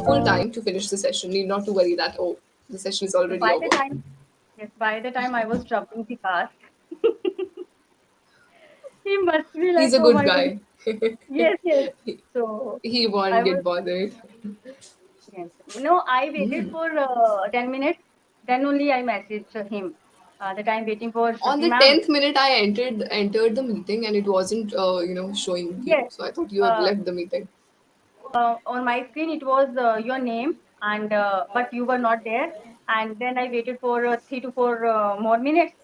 full time to finish the session. Need not to worry that, oh, the session is So already by the over. time, yes, by the time I was dropping the cast, he must be He's like, a oh good my god, guy. yes, yes. he, So he I won't was, get bothered. yes. No, I waited for 10 minutes. Then only I messaged him that I'm waiting for On Shruti the ma'am. 10th minute, I entered the meeting and it wasn't showing you. Yes. So I thought you had Uh, left the meeting. on my screen it was your name, and but you were not there. And then I waited for 3 to 4 more minutes.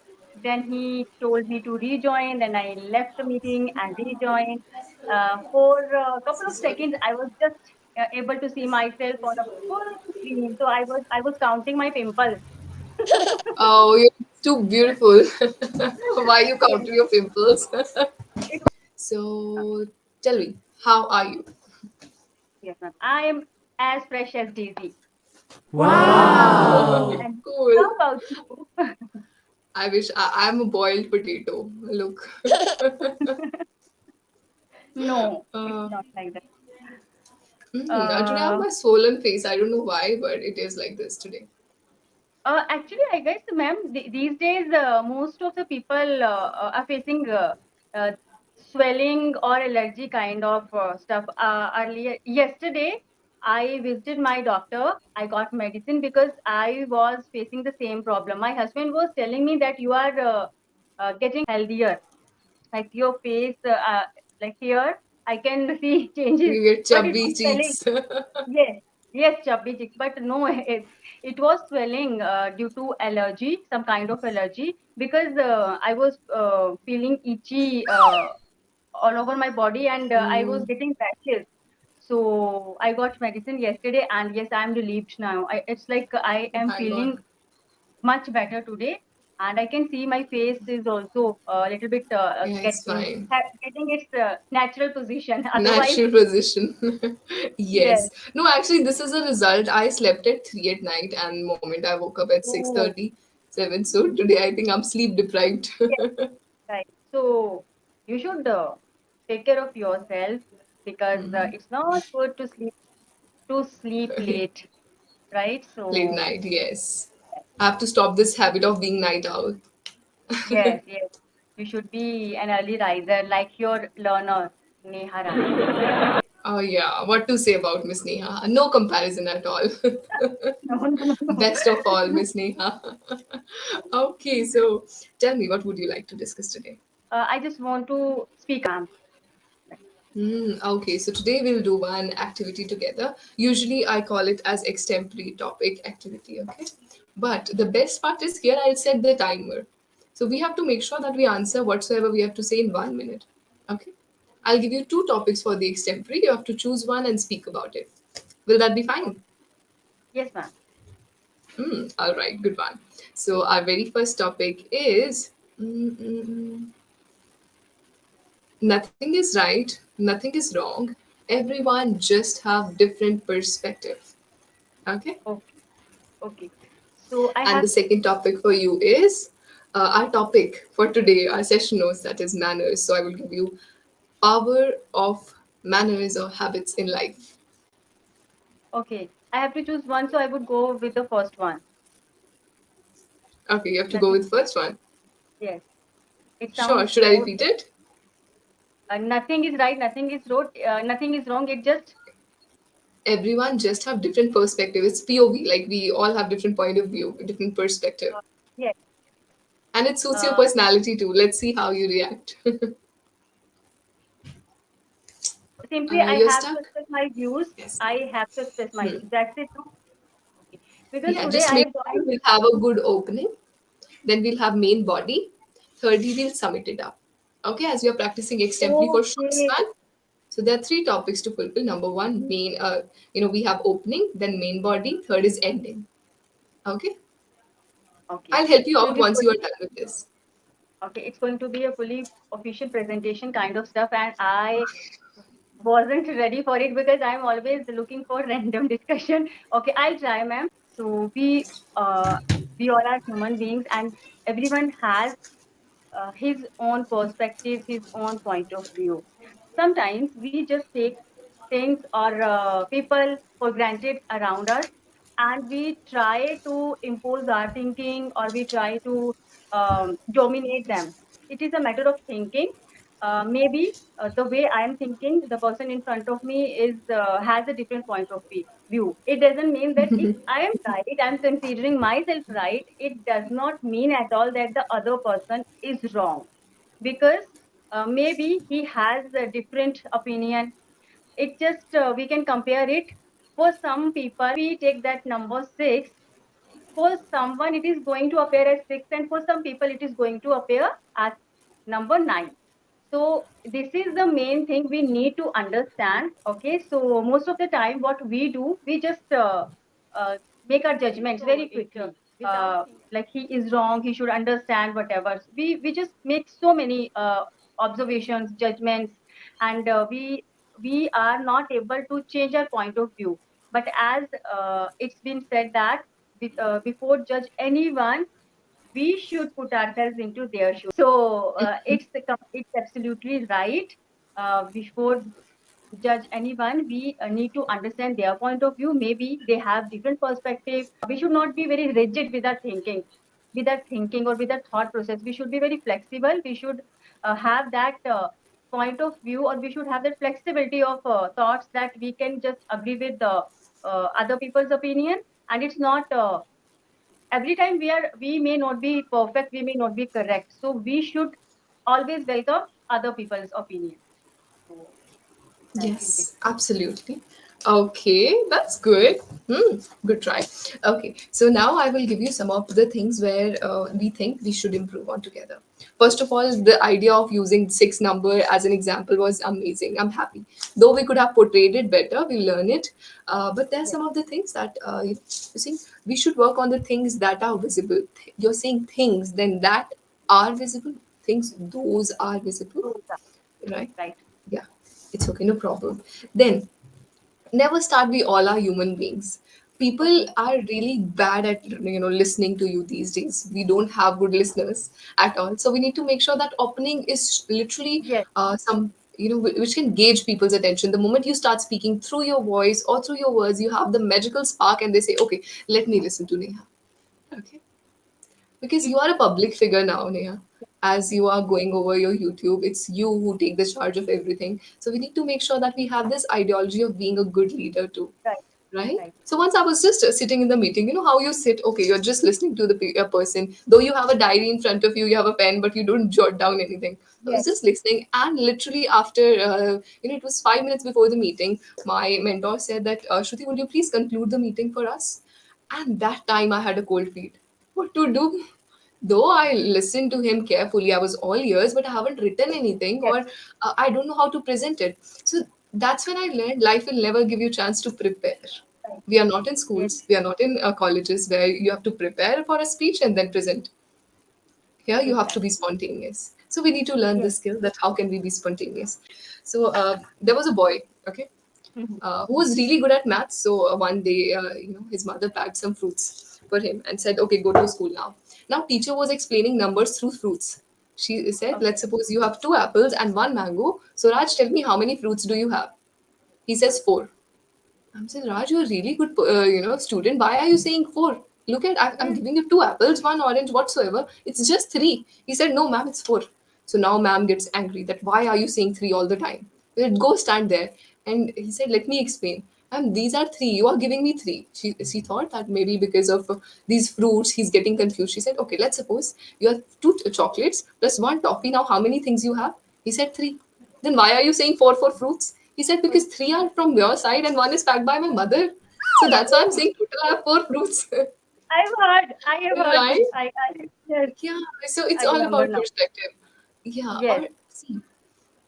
Then he told me to rejoin. Then I left the meeting and rejoined. For a couple of seconds, I was just able to see myself on a full screen. So I was counting my pimples. Oh, you're too beautiful. Why you Yes, counting your pimples? it, So tell me, how are you? yes, ma'am. I am as fresh as Daisy. Wow, And cool. how about you? I wish I'm a boiled potato. Look. No, it's Uh, not like that. Today I have Uh, my swollen face. I don't know why, but it is like this today. Actually, I guess, ma'am, these days, most of the people are facing uh, swelling or allergy kind of stuff. Earlier, yesterday, I visited my doctor. I got medicine because I was facing the same problem. My husband was telling me that you are getting healthier, like your face, like here, I can see changes, You get but it was chubby swelling. cheeks. Yes, yes, chubby cheeks, but no, it was swelling due to allergy, some kind of allergy, because I was feeling itchy all over my body, and I was Mm, getting rashes. So I got medicine yesterday, and yes, I'm relieved now. It's like I am thank God. feeling much better today, and I can see my face is also a little bit Yeah, it's fine. getting its natural position. Otherwise, Natural position. yes. Yes. No, actually, this is a result. I slept at 3 at night, and moment I woke up at Oh, 6:37. So today I think I'm sleep deprived. yes. Right. So you should take care of yourself because it's not good to sleep late, right? Late So night, yes. I have to stop this habit of being night owl. yes, yes, you should be an early riser like your learner, Neha Rani. Oh yeah, what to say about Miss Neha? No comparison at all. No, no, no. Best of all, Miss Neha. Okay, so tell me, what would you like to discuss today? I just want to speak, ma'am. Okay, so today we'll do one activity together. Usually I call it as extempore topic activity, okay? But the best part is here I'll set the timer. So we have to make sure that we answer whatsoever we have to say in 1 minute. Okay? I'll give you two topics for the extempore. You have to choose one and speak about it. Will that be fine? Yes, ma'am. All right, good one. So our very first topic is nothing is right, nothing is wrong. Everyone just have different perspective. Okay. Okay, okay. So I And have the second topic for you is our topic for today, our session notes, that is manners. So I will give you power of manners or habits in life. okay. I have to choose one, so I would go with the first one. Okay, you have to go Nothing. with first one. Yes, it Sure. sounds Should I more. repeat it? Nothing is right, nothing is wrong, nothing is wrong. It just Everyone just have different perspective. It's POV. Like we all have different point of view, different perspective. yes. And it suits your Uh, personality too. Let's see how you react. Simply, I You're have to stuck? express my views. Yes. I have to express my views. That's it. No? Okay. Because Yeah, today just I make sure joined. we'll have a good opening. Then we'll have main body. Thirdly, we'll sum it up. Okay, as you're practicing extempore for short Okay. span. So there are three topics to fulfill. Number one, main, we have opening, then main body. Third is ending. Okay, Okay. I'll help you So out it is once going you are to, done with this. okay. It's going to be a fully official presentation kind of stuff, and I wasn't ready for it because I'm always looking for random discussion. Okay, I'll try, ma'am. So uh we all are human beings, and everyone has his own perspective, his own point of view. Sometimes we just take things or people for granted around us, and we try to impose our thinking, or we try to dominate them. It is a matter of thinking. Maybe the way I am thinking, the person in front of me is has a different point of view. It doesn't mean that if I am right, I'm considering myself right. It does not mean at all that the other person is wrong, because maybe he has a different opinion. It just we can compare it. For some people, we take that number 6, for someone it is going to appear as 6, and for some people it is going to appear as number 9. So this is the main thing we need to understand. Okay, so most of the time what we do, we just uh, make our judgments very quickly. Like he is wrong, he should understand whatever. We just make so many observations, judgments, and we are not able to change our point of view. But as it's been said that before judge anyone, we should put ourselves into their shoes. So it's absolutely right. Before judge anyone, we need to understand their point of view. Maybe they have different perspective. We should not be very rigid with our thinking or with our thought process. We should be very flexible. We should have that point of view, or we should have that flexibility of thoughts, that we can just agree with the other people's opinion. And it's not every time we may not be perfect, we may not be correct, so we should always welcome other people's opinion. So that is it. Yes, absolutely. Okay, that's good. Good try. Okay, so now I will give you some of the things where we think we should improve on together. First of all, the idea of using six number as an example was amazing. I'm happy. Though we could have portrayed it better, we learn it. But there are Yes, some of the things that you see, we should work on the things that are visible. You're saying things, then that are visible. Things, those are visible, those are right? right. Yeah, it's okay, no problem. Then, never start. We all are human beings. People Okay. are really bad at listening to you these days. We don't have good listeners at all. So we need to make sure that opening is literally Yes, some which can gauge people's attention. The moment you start speaking through your voice or through your words, you have the magical spark, and they say, "Okay, let me listen to Neha." Okay, because it you are a public figure now, Neha. As you are going over your YouTube, it's you who take the charge of everything. So we need to make sure that we have this ideology of being a good leader too, right, right? right. So once I was just sitting in the meeting, you know how you sit, okay, you're just listening to the person, though you have a diary in front of you, you have a pen, but you don't jot down anything. I was Yes, just listening, and literally after, it was 5 minutes before the meeting, my mentor said that, Shruti, would you please conclude the meeting for us? And that time I had a cold feet. What to do? Though I listened to him carefully, I was all ears, but I haven't written anything, yes, or I don't know how to present it. So that's when I learned life will never give you a chance to prepare. right. We are not in Yes, schools, we are not in colleges where you have to prepare for a speech and then present. Here you have to be exactly. spontaneous. So we need to learn Yes. this skill, that how can we be spontaneous. So there was a boy, okay, Mhm. who was really good at maths. So one day, his mother packed some fruits for him and said, "Okay, go to school now." Now, teacher was explaining numbers through fruits. She said, "Let's Okay. suppose you have two apples and one mango. So Raj, tell me how many fruits do you have?" He says four. I'm saying, Raj, you're a really good, student. Why are you saying four? Look at, I'm Mm. giving you two apples, one orange, whatsoever. It's just three. He said, no, ma'am, it's four. So now ma'am gets angry that why are you saying three all the time? Go stand there. And he said, let me explain. Ma'am, these are three. You are giving me three. She thought that maybe because of these fruits, he's getting confused. She said, okay, let's suppose you have two chocolates plus one toffee. Now, how many things you have? He said, three. Then why are you saying four for fruits? He said, because three are from your side and one is packed by my mother. So that's why I'm saying total I have four fruits. I have heard this. Right? Yes, Yeah. So it's I all remember about now. perspective. Yeah. Yes, Or see,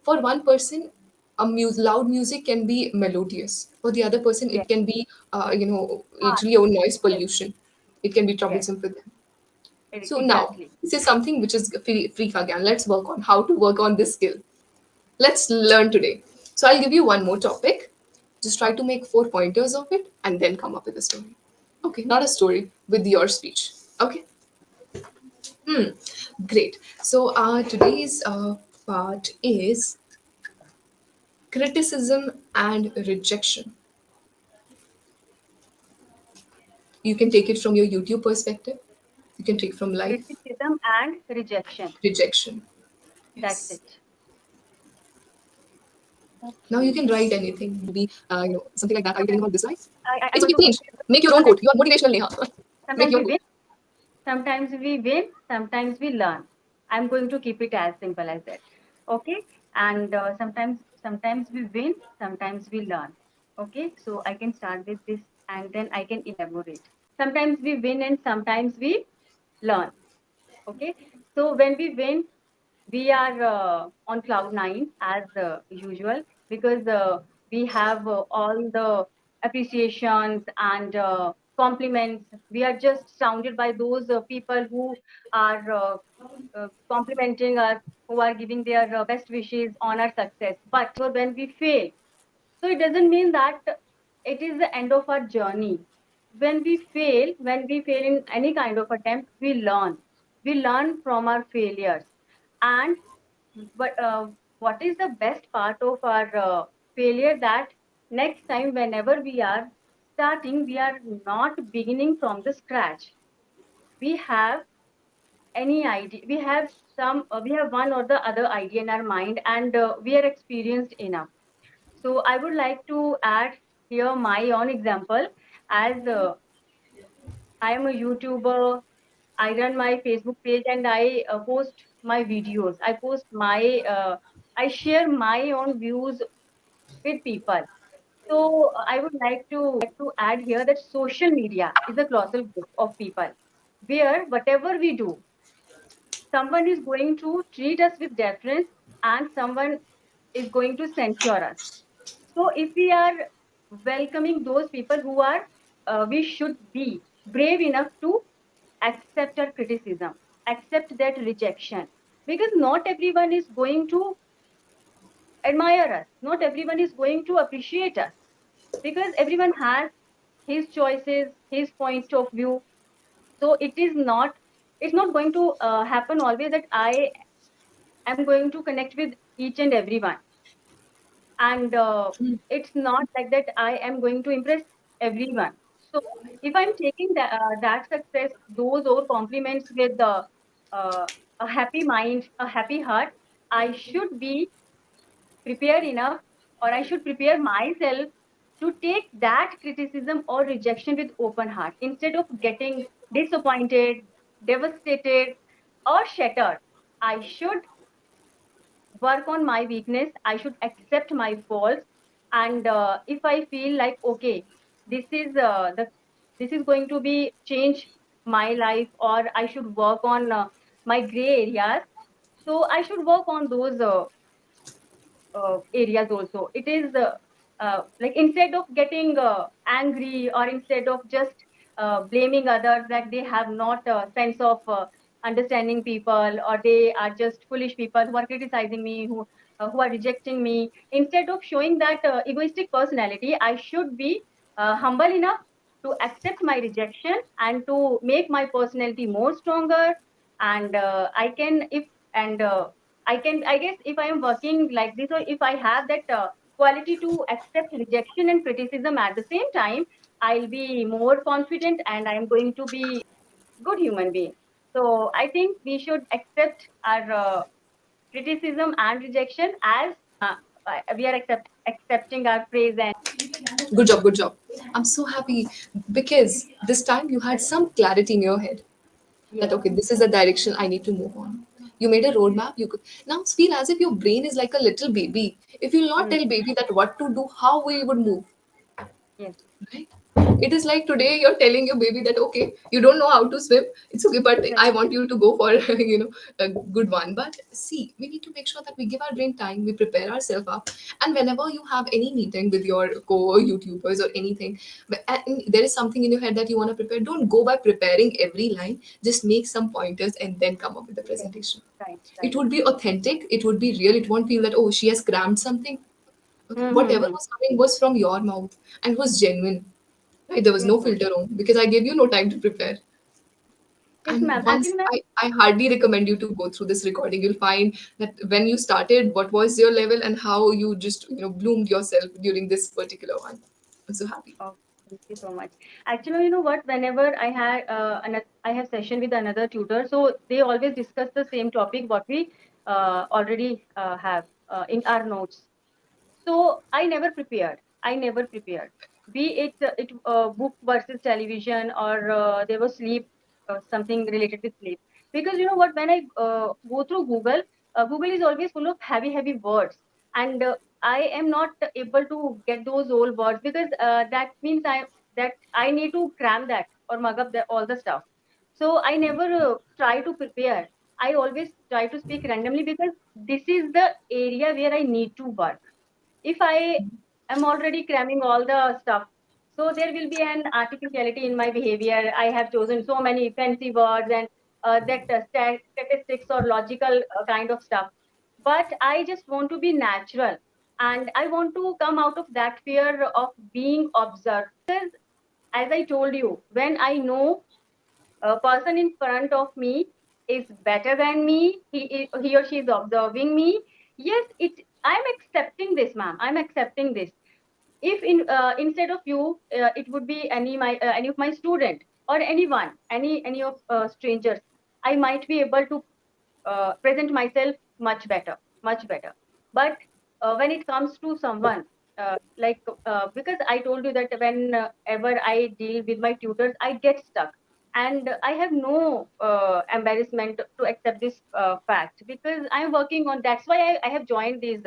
for one person, loud music can be melodious. For the other person, yes. it can be, Ah, literally a noise yes, pollution. It can be yes. troublesome for them. So now, Exactly. this is something which is free again. Let's work on how to work on this skill. Let's learn today. So I'll give you one more topic. Just try to Okay. make four pointers of it and then come up with a story. Okay, not a story, with your speech. Okay, great. So today's part is criticism and rejection. You can take it from your YouTube perspective, you can take from life. Criticism and rejection. Rejection. That's Yes. it. Now you Okay. can write anything. Maybe something like that. Are you Okay. telling about this life? I It want could to be paint. Make your own sometimes quote. You are motivational, Neha. Make sometimes your we own win, quote. sometimes we win, sometimes we learn. I'm going to keep it as simple as that. Okay. And sometimes we win, sometimes we learn. Okay. So I can start with this and then I can elaborate. Sometimes we win and sometimes we learn. Okay. So when we win, we are on cloud nine as usual because we have all the appreciations and compliments. We are just surrounded by those people who are complimenting us, who are giving their best wishes on our success. But when we fail, so it doesn't mean that it is the end of our journey. When we fail in any kind of attempt, we learn. We learn from our failures. And but what is the best part of our failure, that next time whenever we are starting, we are not beginning from the scratch. We have any idea, we have one or the other idea in our mind, and we are experienced enough. So I would like to add here my own example. As I am a YouTuber, I run my Facebook page and I post my videos. I share my own views with people. So I would like to add here that social media is a colossal group of people where whatever we do, someone is going to treat us with deference and someone is going to censure us. So if we are welcoming those people who are, we should be brave enough to accept our criticism, accept that rejection, because not everyone is going to admire us, not everyone is going to appreciate us, because everyone has his choices, his point of view. So it's not going to happen always that I am going to connect with each and everyone, and it's not like that I am going to impress everyone. So if I'm taking that success, those or compliments with uh, a happy mind, a happy heart, I should be prepared enough, or I should prepare myself to take that criticism or rejection with open heart instead of getting disappointed, devastated, or shattered. I should work on my weakness. I should accept my faults. And if I feel like, okay, this is this is going to be change my life, or I should work on my gray areas, so I should work on those areas also. It is like instead of getting angry, or instead of just blaming others that they have not a sense of understanding people, or they are just foolish people who are criticizing me, who are rejecting me. Instead of showing that egoistic personality, I should be humble enough to accept my rejection and to make my personality more stronger. And I can if and I guess if I am working like this, or if I have that quality to accept rejection and criticism at the same time, I'll be more confident and I'm going to be good human being. So I think we should accept our criticism and rejection as we are accepting our praise and Good job, good job. I'm so happy because this time you had some clarity in your head that yes, okay, this is the direction I need to move on. You made a roadmap. You could now feel as if your brain is like a little baby. If you'll not mm, tell baby that what to do, how we would move, yes, right? It is like today you're telling your baby that okay, you don't know how to swim. It's okay, but right, I want you to go for a good one. But see, we need to make sure that we give our brain time, we prepare ourselves up, and whenever you have any meeting with your co-YouTubers or anything, and there is something in your head that you want to prepare, don't go by preparing every line. Just make some pointers and then come up with the yes, presentation. right, It right. would be authentic. It would be real. It won't feel that oh she has crammed something. Okay, whatever Mm-hmm. was coming was from your mouth and was genuine. Right? There was Yes, no filter on because I gave you no time to prepare. Yes, And ma'am. once Actually, ma'am. I hardly recommend you to go through this recording. You'll find that when you started, what was your level and how you just, bloomed yourself during this particular one. I'm so happy. Oh, thank you so much. Actually, you know what? Whenever I had I have session with another tutor, so they always discuss the same topic what we already have in our notes. So I never prepared. I never prepared. Be it book versus television, or there was sleep, something related with sleep. Because you know what, when I go through Google, Google is always full of heavy words, and I am not able to get those old words, because that means I need to cram that or mug up all the stuff. So I never try to prepare. I always try to speak randomly, because this is the area where I need to work. If I am already cramming all the stuff, so there will be an artificiality in my behavior. I have chosen so many fancy words and statistics or logical kind of stuff. But I just want to be natural, and I want to come out of that fear of being observed. Because, as I told you, when I know a person in front of me is better than me, he or she is observing me, yes, I'm accepting this, ma'am. I'm accepting this. If instead of you, it would be any of my student, or anyone, any of strangers, I might be able to present myself much better. But when it comes to someone, because I told you that whenever I deal with my tutors, I get stuck, and I have no embarrassment to accept this fact, because I'm working on. That's why I have joined these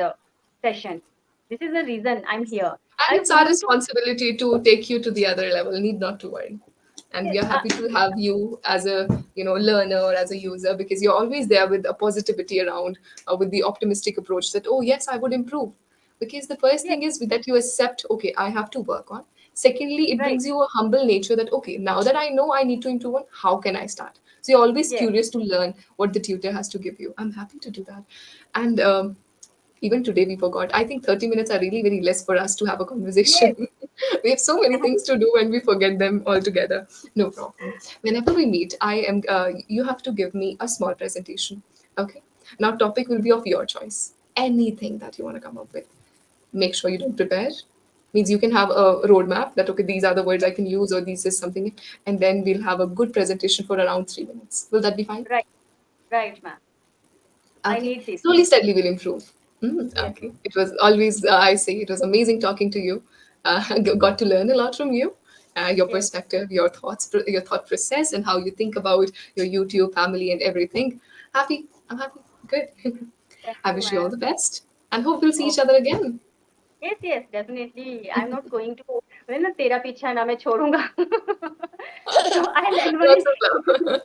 sessions. This is the reason I'm here. And I it's our want to. responsibility to take you to the other level. Need not to worry. And Yes, we are happy to have you as a learner or as a user, because you're always there with a positivity around, with the optimistic approach that, oh yes, I would improve. Because the first yes, thing is that you accept, okay, I have to work on. Secondly, it right, brings you a humble nature that, okay, now that I know I need to improve on, how can I start? So you're always yes, curious to learn what the tutor has to give you. I'm happy to do that. And even today we forgot. I think 30 minutes are really very less for us to have a yes. conversation. We have so many things to do and we forget them altogether. No problem. Whenever we meet, you have to give me a small presentation. Okay. Now, topic will be of your choice. Anything that you want to come up with. Make sure you don't prepare. Means you can have a roadmap that, okay, these are the words I can use, or these is something. And then we'll have a good presentation for around 3 minutes. Will that be fine? Right, right, ma'am. I Okay. need this. Slowly, steadily, we'll improve. Yes, Okay. It was always, I say, it was amazing talking to you. Got to learn a lot from you. Your yes, perspective, your thoughts, your thought process, and how you think about your YouTube family and everything. Happy. I'm happy. Good. thank I you, wish you all ma'am. the best. And hope we'll see Oh, each other again. yes, yes, definitely. I'm not going to. Well, ना तेरा पीछा ना मैं छोड़ूंगा. So I'll never. Lots of love.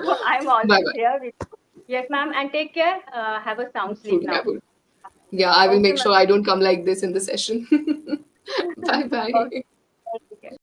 So I'm Bye always bye. here with you. Yes, ma'am, and take care. Have a sound sleep Truly, I now. will. Yeah, I will Okay, make ma'am. sure I don't come like this in the session. Bye Okay. bye.